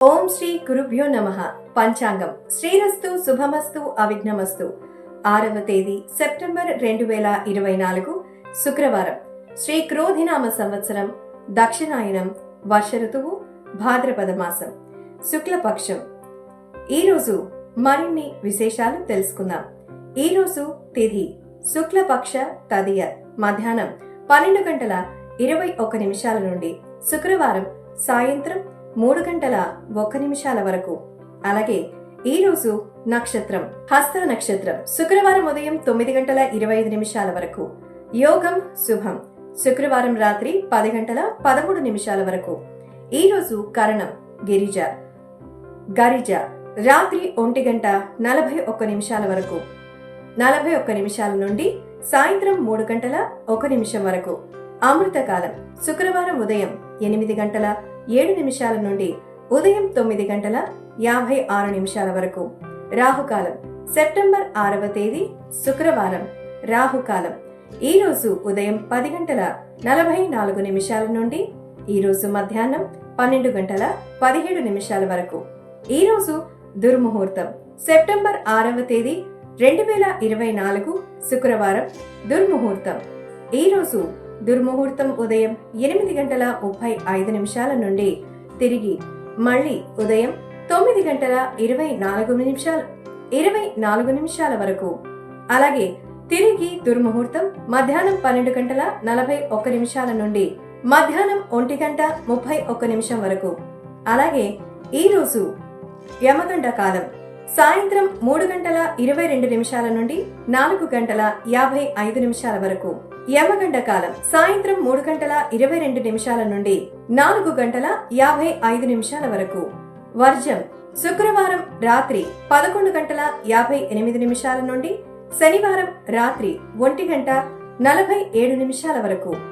ఓం శ్రీ గురుభ్యో నమః. పంచాంగం శ్రీరస్తు శుభమస్తు అవిఘ్నమస్తు. 6వ తేదీ సెప్టెంబర్ 2024 శుక్రవారం. శ్రీ క్రోధినామ సంవత్సరం, దక్షిణాయనం, వర్ష ఋతువు, భాద్రపద మాసం, శుక్లపక్షం. ఈరోజు మరిన్ని విశేషాలు తెలుసుకుందాం. ఈరోజు తిథి శుక్లపక్ష తదియ మధ్యాహ్నం 12:21 నుండి శుక్రవారం సాయంత్రం 3:01 వరకు. అలాగే ఈ రోజు నక్షత్రం హస్త నక్షత్రం. శుక్రవారం ఉదయం 9:25 వరకు. యోగం శుభం. శుక్రవారం రాత్రి 10:13 వరకు. ఈ రోజు కరణం గిరిజ గరిజ రాత్రి 1:41 వరకు. 41 నిమిషాల నుండి సాయంత్రం 3:01 వరకు. అమృతకాలం శుక్రవారం ఉదయం 8:07 నుండి ఉదయం 9:56 వరకు. రాహుకాలం సెప్టెంబర్ 6వ తేదీ శుక్రవారం. రాహుకాలం ఈ రోజు ఉదయం 10:44 నుండి ఈ రోజు మధ్యాహ్నం 12:17 వరకు. ఈ రోజు దుర్ముహూర్తం సెప్టెంబర్ 6వ తేదీ 2024 శుక్రవారం. దుర్ముహూర్తం ఈ రోజు దుర్ముహూర్తం ఉదయం 8:35 నుండి తిరిగి మళ్ళీ ఉదయం 9:24 వరకు. అలాగే తిరిగి దుర్ముహూర్తం మధ్యాహ్నం 12:41 నుండి మధ్యాహ్నం 1:31 వరకు. అలాగే ఈ రోజు యమగంట కాలం సాయంత్రం 3:22 నుండి 4:55 వరకు. యమగండ కాలం సాయంత్రం 3:22 నుండి 4:55 వరకు. వర్జం శుక్రవారం రాత్రి 11:58 నుండి శనివారం రాత్రి 1:47 వరకు.